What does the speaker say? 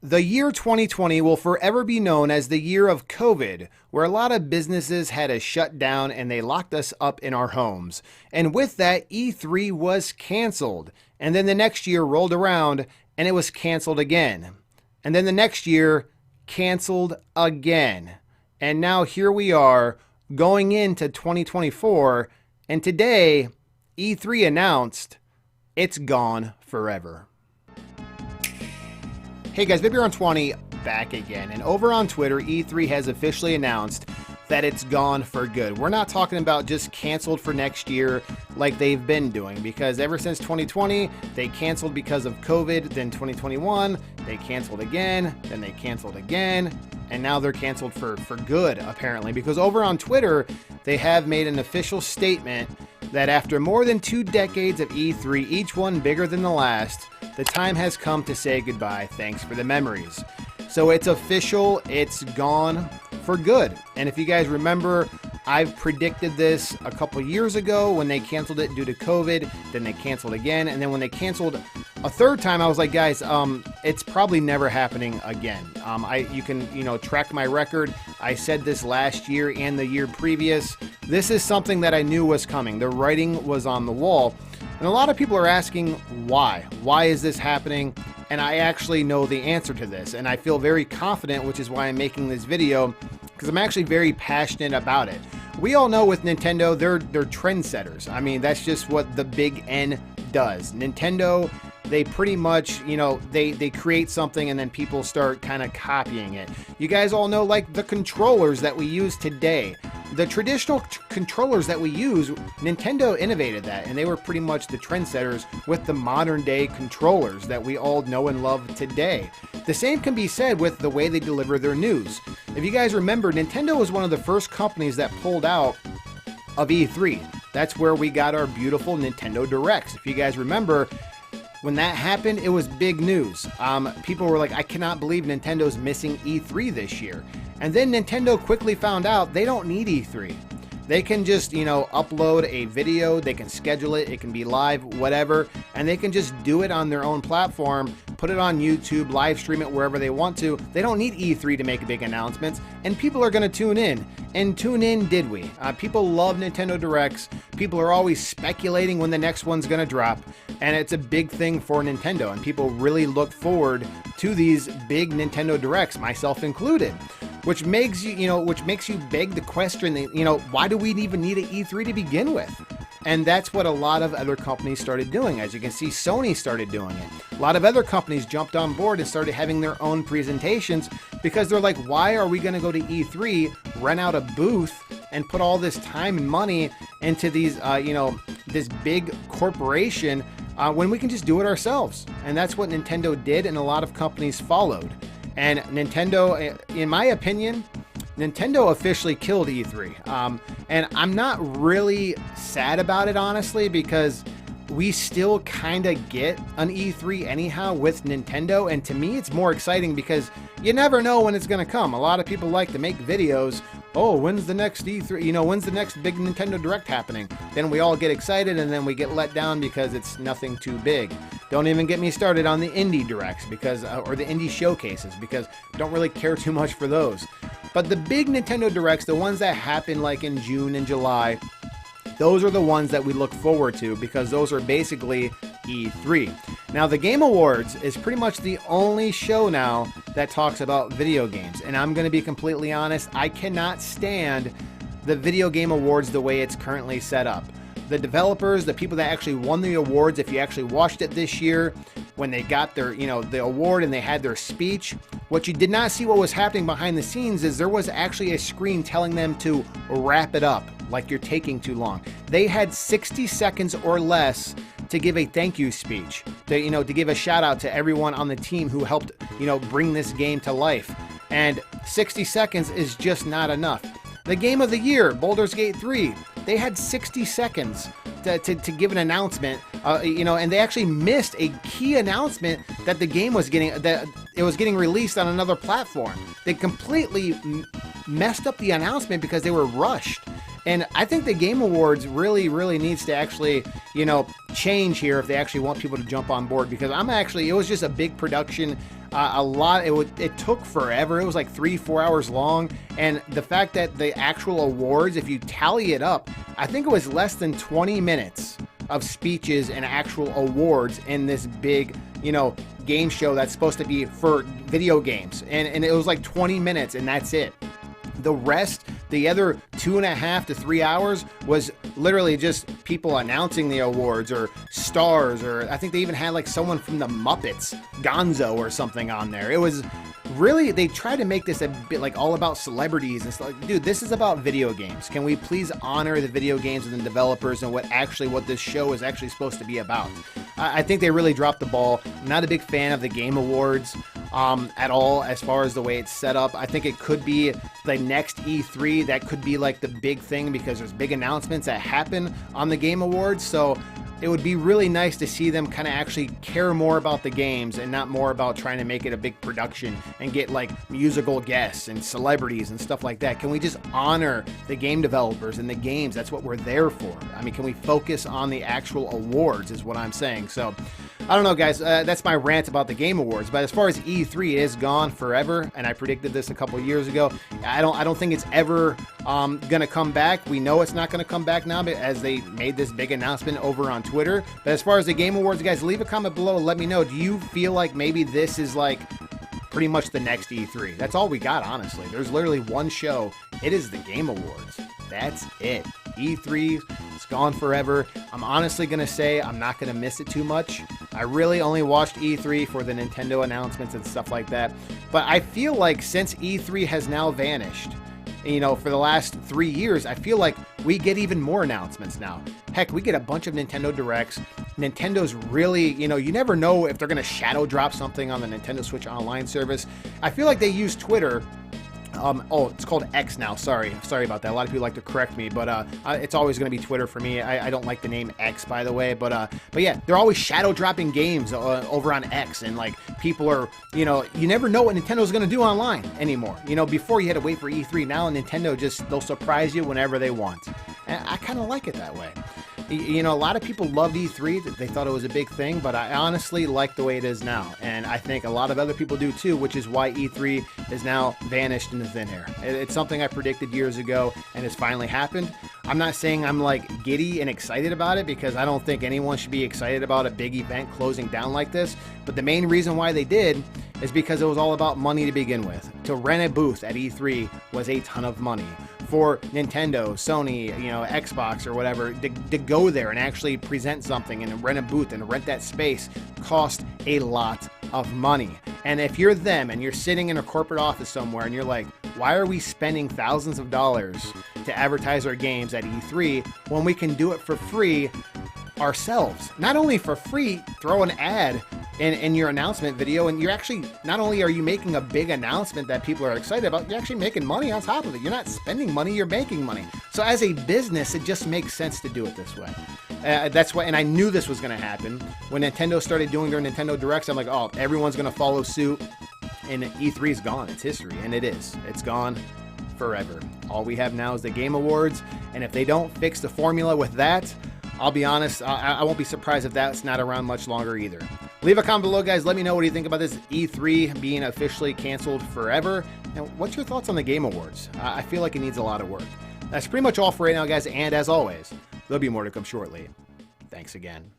The year 2020 will forever be known as the year of COVID, where a lot of businesses had to shut down and they locked us up in our homes. And with that, E3 was canceled. And then the next year rolled around and it was canceled again. And then the next year, canceled again. And now here we are going into 2024. And today, E3 announced it's gone forever. Hey guys, BabyRun20 back again, and over on Twitter, E3 has officially announced that it's gone for good. We're not talking about just canceled for next year like they've been doing, because ever since 2020, they canceled because of COVID, then 2021, they canceled again, then they canceled again, and now they're canceled for good, apparently, because over on Twitter, they have made an official statement that after more than 2 decades of E3, each one bigger than the last, the time has come to say goodbye. Thanks for the memories. So it's official. It's gone for good. And if you guys remember, I've predicted this a couple years ago when they canceled it due to COVID. Then they canceled again. And then when they canceled a third time, I was like, guys, it's probably never happening again. You can track my record. I said this last year and the year previous. This is something that I knew was coming. The writing was on the wall. And a lot of people are asking why. Why is this happening? And I actually know the answer to this. And I feel very confident, which is why I'm making this video, because I'm actually very passionate about it. We all know with Nintendo, they're trendsetters. I mean, that's just what the big N does. Nintendo, they pretty much, they create something and then people start kind of copying it. You guys all know, like, the controllers that we use today. The traditional controllers that we use, Nintendo innovated that, and they were pretty much the trendsetters with the modern day controllers that we all know and love today. The same can be said with the way they deliver their news. If you guys remember, Nintendo was one of the first companies that pulled out of E3. That's where we got our beautiful Nintendo Directs. If you guys remember, when that happened, it was big news. People were like, I cannot believe Nintendo's missing E3 this year. And then Nintendo quickly found out they don't need E3. They can just, upload a video, they can schedule it, it can be live, whatever, and they can just do it on their own platform, put it on YouTube, live stream it wherever they want to. They don't need E3 to make big announcements, and people are going to tune in. And tune in did we. People love Nintendo Directs. People are always speculating when the next one's going to drop, and it's a big thing for Nintendo, and people really look forward to these big Nintendo Directs, myself included. Which makes you beg the question, why do we even need an E3 to begin with? And that's what a lot of other companies started doing. As you can see, Sony started doing it. A lot of other companies jumped on board and started having their own presentations because they're like, why are we going to go to E3, rent out a booth, and put all this time and money into these, this big corporation when we can just do it ourselves? And that's what Nintendo did, and a lot of companies followed. And Nintendo, in my opinion, Nintendo officially killed E3. And I'm not really sad about it, honestly, because we still kind of get an E3 anyhow with Nintendo. And to me, it's more exciting because you never know when it's going to come. A lot of people like to make videos. Oh, when's the next E3? When's the next big Nintendo Direct happening? Then we all get excited and then we get let down because it's nothing too big. Don't even get me started on the indie directs or the indie showcases, because I don't really care too much for those. But the big Nintendo Directs, the ones that happen like in June and July, those are the ones that we look forward to because those are basically E3. Now, the Game Awards is pretty much the only show now that talks about video games. And I'm going to be completely honest, I cannot stand the Video Game Awards the way it's currently set up. The developers, the people that actually won the awards, if you actually watched it this year, when they got their, the award and they had their speech, what you did not see what was happening behind the scenes is there was actually a screen telling them to wrap it up, like you're taking too long. They had 60 seconds or less to give a thank you speech, to give a shout out to everyone on the team who helped, bring this game to life. And 60 seconds is just not enough. The game of the year, Baldur's Gate 3, they had 60 seconds to give an announcement, and they actually missed a key announcement that the game was getting, that it was getting released on another platform. They completely messed up the announcement because they were rushed. And I think the Game Awards really needs to actually, change here if they actually want people to jump on board, because it was just a big production. It took forever. It was like 3-4 hours long. And the fact that the actual awards, if you tally it up, I think it was less than 20 minutes of speeches and actual awards in this big, game show that's supposed to be for video games. And it was like 20 minutes and that's it. The rest, the other 2.5 to 3 hours, was literally just people announcing the awards or stars, or I think they even had like someone from the Muppets, Gonzo or something on there. It was really, they tried to make this a bit like all about celebrities and stuff. Dude, this is about video games. Can we please honor the video games and the developers and what this show is actually supposed to be about? I think they really dropped the ball. I'm not a big fan of the Game Awards at all, as far as the way it's set up. I think it could be the next E3. That could be like the big thing, because there's big announcements that happen on the Game Awards. So it would be really nice to see them kind of actually care more about the games and not more about trying to make it a big production and get like musical guests and celebrities and stuff like that. Can we just honor the game developers and the games? That's what we're there for. I mean, can we focus on the actual awards is what I'm saying. So I don't know, guys. That's my rant about the Game Awards. But as far as E3, it is gone forever, and I predicted this a couple years ago. I don't think it's ever gonna come back. We know it's not gonna come back now, but as they made this big announcement over on Twitter. But as far as the Game Awards, guys, leave a comment below and let me know. Do you feel like maybe this is like pretty much the next E3? That's all we got, honestly. There's literally one show. It is the Game Awards. That's it. E3 is gone forever. I'm honestly going to say I'm not going to miss it too much. I really only watched E3 for the Nintendo announcements and stuff like that. But I feel like since E3 has now vanished, for the last 3 years, I feel like we get even more announcements now. Heck, we get a bunch of Nintendo Directs. Nintendo's really, you never know if they're going to shadow drop something on the Nintendo Switch Online service. I feel like they use Twitter. It's called X now. Sorry about that. A lot of people like to correct me, but it's always going to be Twitter for me. I don't like the name X, by the way, but yeah, they're always shadow dropping games over on X, and like people are, you never know what Nintendo's going to do online anymore. Before you had to wait for E3. Now Nintendo they'll surprise you whenever they want, and I kind of like it that way. A lot of people loved E3. They thought it was a big thing, but I honestly like the way it is now. And I think a lot of other people do too, which is why E3 is now vanished into thin air. It's something I predicted years ago, and it's finally happened. I'm not saying I'm like giddy and excited about it, because I don't think anyone should be excited about a big event closing down like this. But the main reason why they did is because it was all about money to begin with. To rent a booth at E3 was a ton of money. For Nintendo, Sony, Xbox or whatever, to go there and actually present something and rent a booth and rent that space cost a lot of money. And if you're them and you're sitting in a corporate office somewhere and you're like, why are we spending thousands of dollars to advertise our games at E3 when we can do it for free ourselves? Not only for free, throw an ad in your announcement video, and you're actually, not only are you making a big announcement that people are excited about, you're actually making money on top of it. You're not spending money, you're making money. So as a business, it just makes sense to do it this way. That's why, and I knew this was going to happen. When Nintendo started doing their Nintendo Directs, I'm like, oh, everyone's going to follow suit, and E3 is gone. It's history, and it is. It's gone forever. All we have now is the Game Awards, and if they don't fix the formula with that, I'll be honest, I won't be surprised if that's not around much longer either. Leave a comment below, guys. Let me know what you think about this E3 being officially canceled forever. And what's your thoughts on the Game Awards? I feel like it needs a lot of work. That's pretty much all for right now, guys. And as always, there'll be more to come shortly. Thanks again.